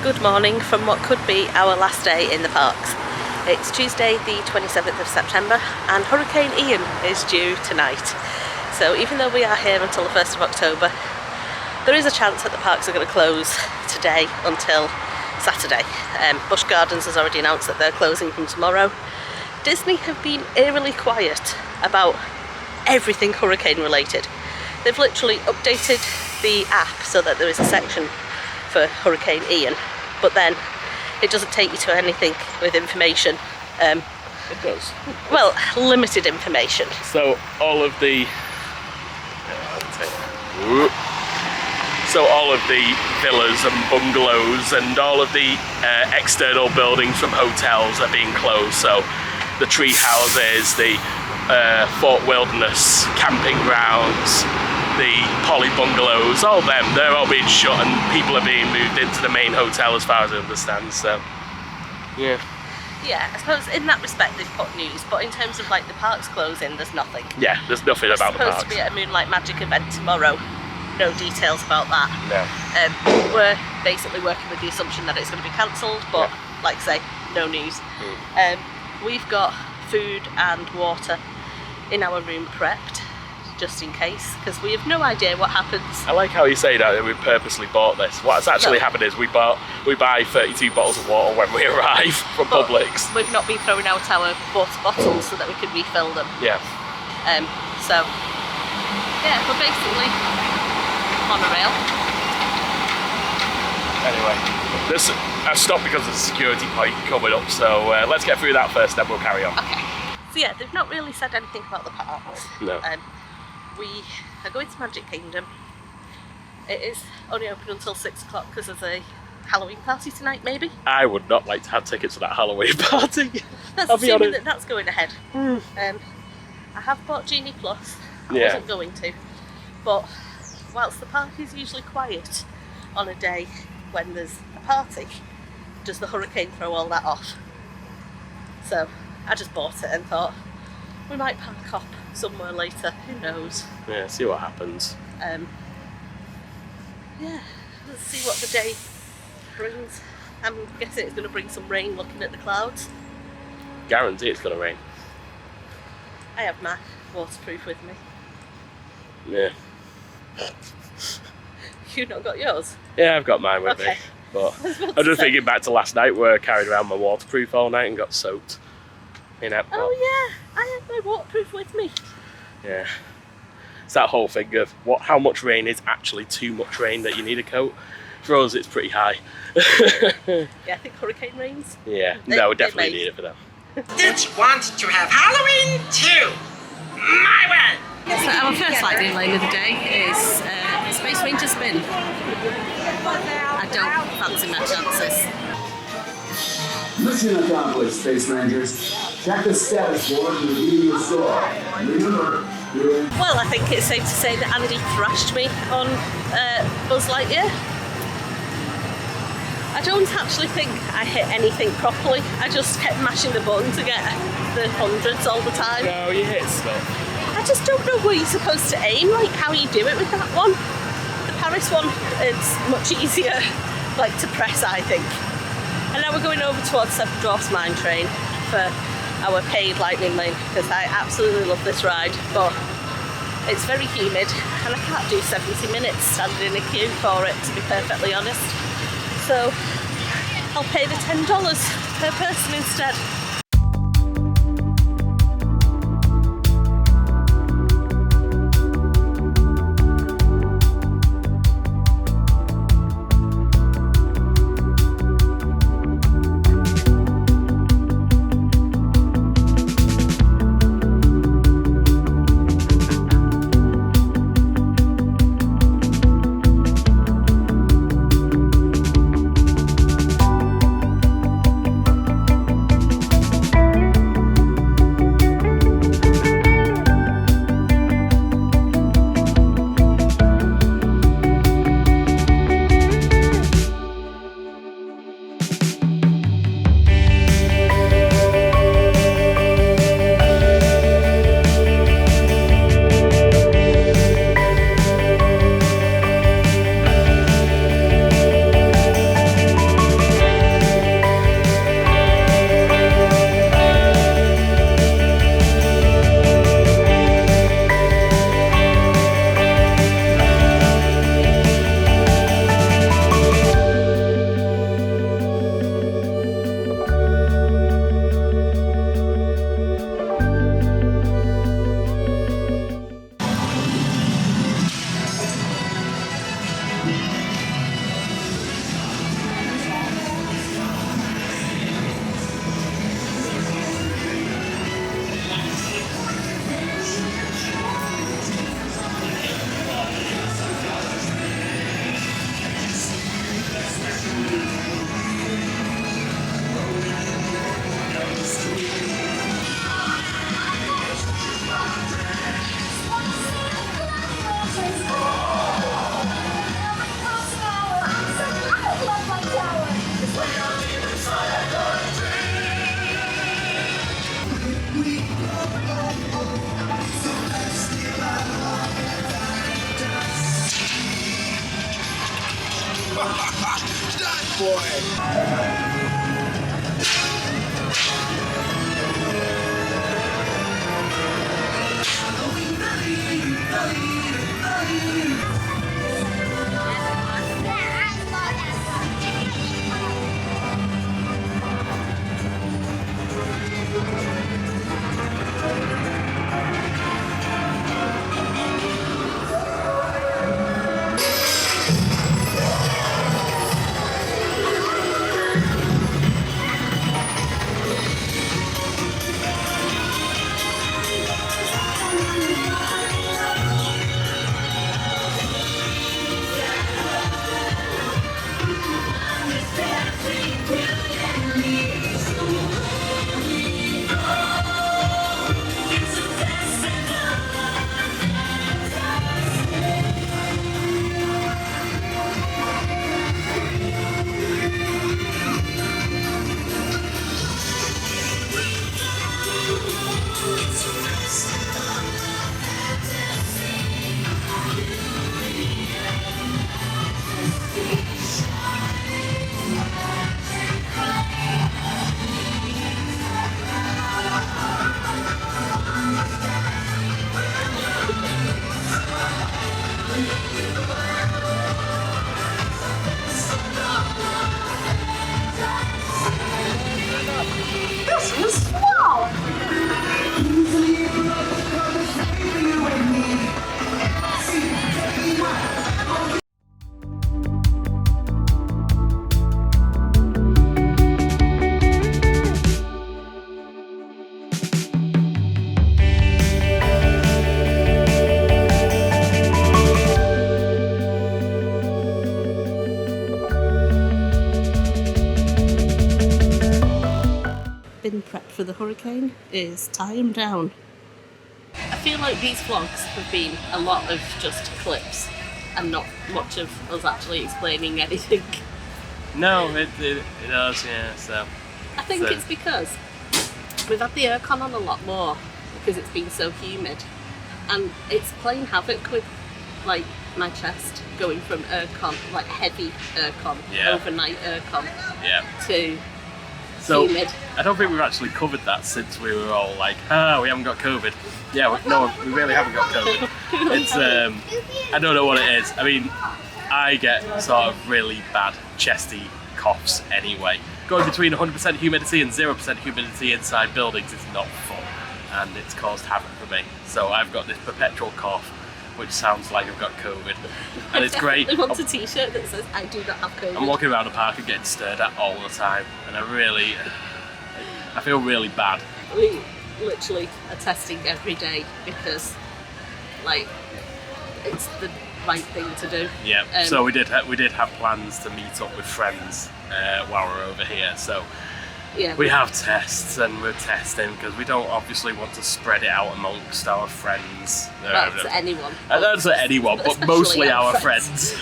Good morning from what could be our last day in the parks. It's Tuesday the 27th of September and Hurricane Ian is due tonight. So even though we are here until the 1st of October, there is a chance that the parks are going to close today until Saturday. Busch Gardens has already announced that they're closing from tomorrow. Disney have been eerily quiet about everything hurricane related. They've literally updated the app so that there is a section for Hurricane Ian, but then it doesn't take you to anything with information. It does. Well, limited information. So all of the villas and bungalows and all of the external buildings from hotels are being closed. So the tree houses, the Fort Wilderness camping grounds, the poly bungalows, they're all being shut and people are being moved into the main hotel as far as I understand, so yeah. Yeah, I suppose in that respect they've put news, but in terms of like the parks closing, there's nothing. Yeah, there's nothing about the parks. It's supposed to be at a Moonlight Magic event tomorrow. No details about that. No. We're basically working with the assumption that it's going to be cancelled, but like I say, no news. We've got food and water in our room prepped, just in case, because we have no idea what happens. I like how you say that we purposely bought this. What's actually happened is we buy 32 bottles of water when we arrive from Publix. We've not been throwing out our water bottles so that we can refill them. Yeah. So yeah, we're basically on a rail. Anyway, I've stopped because of the security point coming up, so let's get through that first, then we'll carry on. Okay. So yeah, they've not really said anything about the parks. No. We are going to Magic Kingdom. It is only open until 6 o'clock because of the Halloween party tonight, maybe? I would not like to have tickets for that Halloween party. That's assuming that that's going ahead. I have bought Genie Plus. I wasn't going to. But whilst the park is usually quiet on a day when there's a party, does the hurricane throw all that off? So I just bought it and thought we might park up somewhere later, who knows. Yeah, see what happens. Yeah, let's see what the day brings. I'm guessing it's going to bring some rain looking at the clouds. Guarantee it's going to rain. I have my waterproof with me. Yeah. You not got yours? Yeah, I've got mine with me. But I'm just thinking back to last night where I carried around my waterproof all night and got soaked in Epcot. Oh yeah, I have my waterproof with me. Yeah. It's that whole thing of how much rain is actually too much rain that you need a coat. For us, it's pretty high. Yeah, I think hurricane rains. Yeah, no, we definitely need it for them. Did you want to have Halloween too? My way! So our first lightning lane of the day is Space Ranger Spin. I don't fancy my chances. Mission accomplished, Space Rangers. Check the status board and review your score. Remember, well, I think it's safe to say that Andy thrashed me on Buzz Lightyear. I don't actually think I hit anything properly. I just kept mashing the button to get the hundreds all the time. No, you hit stuff. I just don't know where you're supposed to aim, like how you do it with that one. The Paris one is much easier, like to press, I think. And now we're going over towards Seven Dwarfs Mine Train for our paid lightning lane because I absolutely love this ride, but it's very humid and I can't do 70 minutes standing in a queue for it, to be perfectly honest. So I'll pay the $10 per person instead. Been prepped for the hurricane is tie him down. I feel like these vlogs have been a lot of just clips and not much of us actually explaining anything. No, it does, yeah, so. I think it's because we've had the aircon on a lot more because it's been so humid, and it's playing havoc with like my chest going from aircon, like heavy aircon, overnight aircon, to humid. I don't think we've actually covered that since we were all like, we haven't got COVID. Yeah, we really haven't got COVID. It's, I don't know what it is. I mean, I get sort of really bad chesty coughs anyway. Going between 100% humidity and 0% humidity inside buildings is not fun, and it's caused havoc for me. So I've got this perpetual cough, which sounds like I've got COVID, and it's great. I want a t-shirt that says I do not have COVID. I'm walking around the park and getting stared at all the time, and I feel really bad. We literally are testing every day because, like, it's the right thing to do. Yeah. So we did have plans to meet up with friends while we're over here. So yeah, we have tests, and we're testing because we don't obviously want to spread it out amongst our friends. That's anyone. That's anyone, but mostly our friends.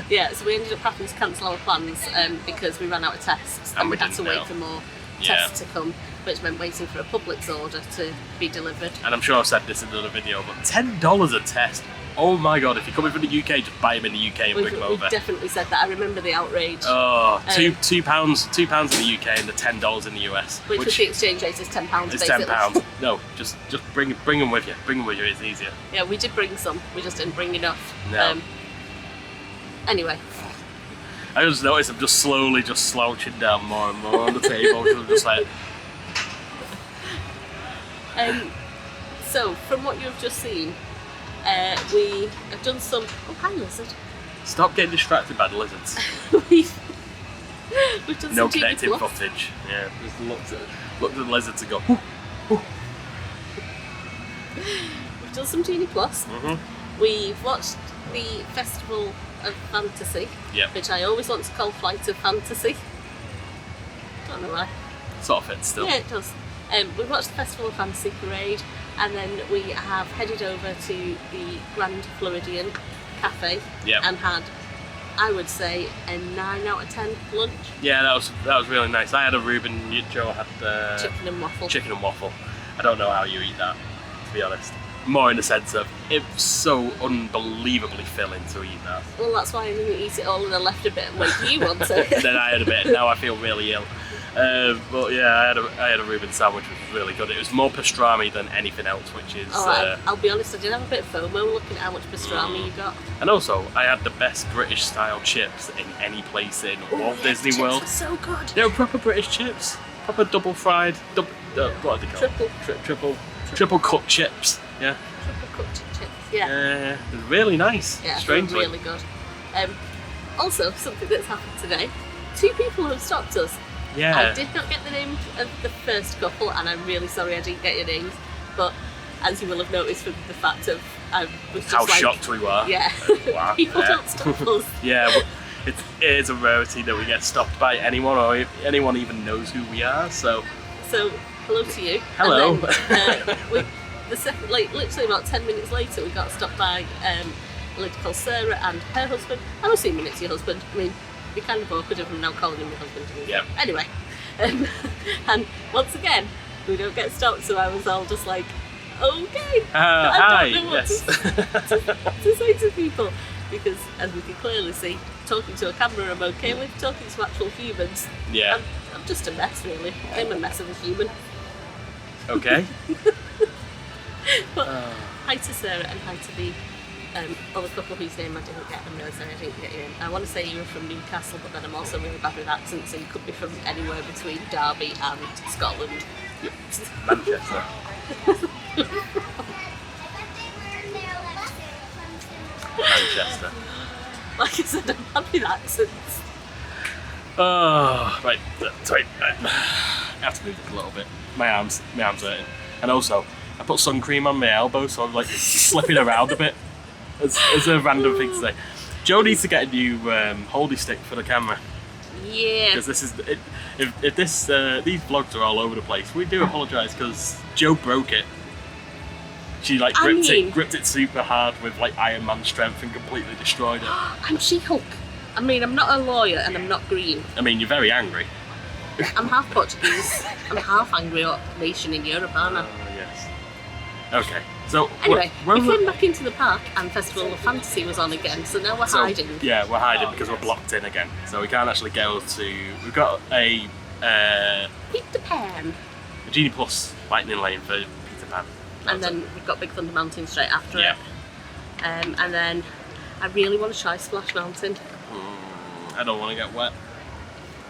Yeah. So we ended up having to cancel our plans because we ran out of tests and we had to wait for more tests to come, which meant waiting for a Publix order to be delivered. And I'm sure I've said this in another video, but $10 a test. Oh my god, if you're coming from the UK, just buy them in the UK and bring them over. We've definitely said that. I remember the outrage. Oh, £2 in the UK and the $10 in the US. Which with the exchange rate is £10 It's basically. £10. No, just bring them with you. Bring them with you, it's easier. Yeah, we did bring some. We just didn't bring enough. No. Anyway. I just noticed I'm just slowly slouching down more and more on the table. I'm just like... So, from what you've just seen, we have done some... Oh, hi, lizard. Stop getting distracted by the lizards. We've done no some connecting TV+. footage. Yeah, just looked at the lizards and go, ooh, ooh. We've done some Genie+. Mm-hmm. We've watched the Festival of Fantasy, which I always want to call Flight of Fantasy. Don't know why. Sort of fits still. Yeah, it does. We've watched the Festival of Fantasy Parade, and then we have headed over to the Grand Floridian Cafe and had, I would say, a 9 out of 10 lunch. Yeah, that was really nice. I had a Reuben, Joe had chicken and waffle. Chicken and waffle. I don't know how you eat that, to be honest. more in the sense of it's so unbelievably filling to eat that. Well, that's why I didn't eat it all and I left a bit and wait for you want it. Then I had a bit. Now I feel really ill. But yeah, I had a Reuben sandwich, which was really good. It was more pastrami than anything else, which is. I'll be honest, I did have a bit of FOMO looking at how much pastrami you got. And also, I had the best British style chips in any place in Walt Disney World. Were so good. They were proper British chips, proper double fried, what are they called? Triple cut chips. Yeah. Triple cooked chips. Yeah. Yeah, they're really nice. Yeah, strangely. really good. Also, something that's happened today. 2 people have stopped us. Yeah. I did not get the name of the first couple, and I'm really sorry I didn't get your names. But as you will have noticed from the fact of I was just how like, shocked we were. Yeah. Wow. People Yeah. don't stop us. Yeah, it is a rarity that we get stopped by anyone, or if anyone even knows who we are. So Hello to you. Hello. And then, literally about 10 minutes later, we got stopped by a lady called Sarah and her husband. I'm assuming it's your husband. I mean, it'd be kind of awkward if I'm now calling him my husband. Yep. Anyway, and once again, we don't get stopped, so I was all just like, okay. Hi. I don't know what Yes. to say to people, because as we can clearly see, talking to a camera I'm okay with, talking to actual humans, Yeah. I'm just a mess, really. I'm a mess of a human. Okay. But hi to Sarah and hi to the other couple whose name I didn't get. I'm really sorry I didn't get your name. I want to say you were from Newcastle, but then I'm also really bad with accents, so you could be from anywhere between Derby and Scotland. Yep. Manchester. Manchester. Like I said, I'm bad with accents. Oh, right. Sorry. I have to move it a little bit. My arm's hurting. And also, I put sun cream on my elbow, so I'm like slipping around a bit. It's a random thing to say. Joe needs to get a new holdy stick for the camera. Yeah. Because this is if these vlogs are all over the place. We do apologise because Joe broke it. She like gripped it super hard with like Iron Man strength and completely destroyed it. I'm She-Hulk. I mean, I'm not a lawyer and I'm not green. I mean, you're very angry. I'm half Portuguese. I'm half Anglo-Nation in Europe, aren't I? Oh yes. Okay. So anyway, we came back into the park and Festival of Fantasy was on again, so now we're hiding. Yeah, we're hiding because we're blocked in again. So we can't actually go to. We've got a Peter Pan. Genie Plus Lightning Lane for Peter Pan. And then we've got Big Thunder Mountain straight after Yeah. it. And then I really want to try Splash Mountain. I don't want to get wet.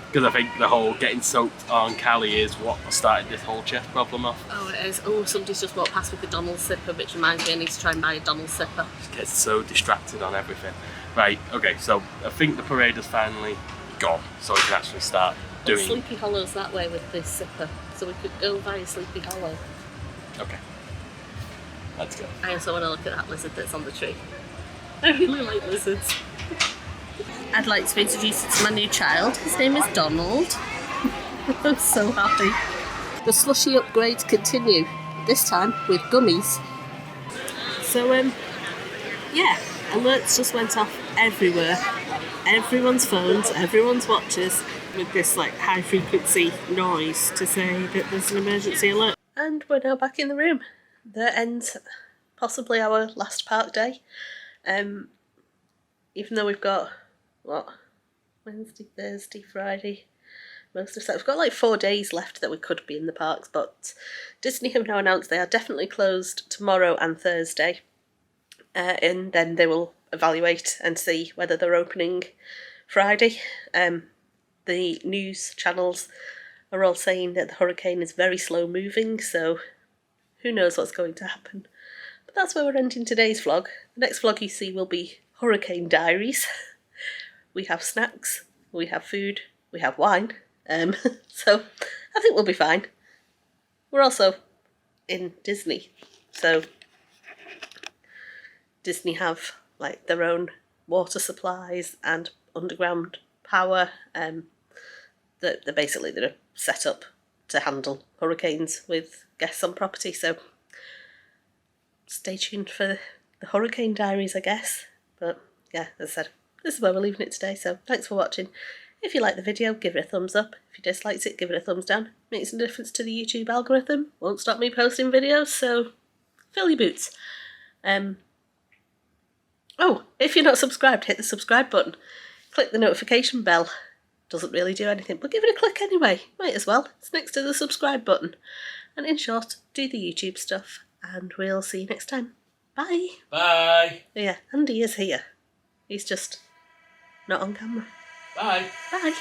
Because I think the whole getting soaked on Cali is what started this whole chest problem off. Oh, it is. Oh, somebody's just walked past with the Donald's zipper, which reminds me I need to try and buy a Donald's zipper. Just gets so distracted on everything. Right, okay, so I think the parade is finally gone, so we can actually start doing... Sleepy Hollow's that way with this zipper, so we could go via Sleepy Hollow. Okay. Let's go. I also want to look at that lizard that's on the tree. I really like lizards. I'd like to introduce you to my new child. His name is Donald. I'm so happy. The slushy upgrades continue, this time with gummies. So, yeah, alerts just went off everywhere. Everyone's phones, everyone's watches, with this like high frequency noise to say that there's an emergency alert. And we're now back in the room. That ends possibly our last park day. Even though we've got Wednesday, Thursday, Friday, most of Saturday. We've got like 4 days left that we could be in the parks, but Disney have now announced they are definitely closed tomorrow and Thursday, and then they will evaluate and see whether they're opening Friday. The news channels are all saying that the hurricane is very slow moving, so who knows what's going to happen. But that's where we're ending today's vlog. The next vlog you see will be Hurricane Diaries. We have snacks, we have food, we have wine, so I think we'll be fine. We're also in Disney, so Disney have like their own water supplies and underground power that they're set up to handle hurricanes with guests on property, so stay tuned for the Hurricane Diaries, I guess. But yeah, as I said, this is where we're leaving it today, so thanks for watching. If you liked the video, give it a thumbs up. If you disliked it, give it a thumbs down. Makes a difference to the YouTube algorithm. Won't stop me posting videos, so fill your boots. Oh, if you're not subscribed, hit the subscribe button. Click the notification bell. Doesn't really do anything, but give it a click anyway. Might as well. It's next to the subscribe button. And in short, do the YouTube stuff, and we'll see you next time. Bye. Bye. Yeah, Andy is here. He's just not on camera. Bye. Bye.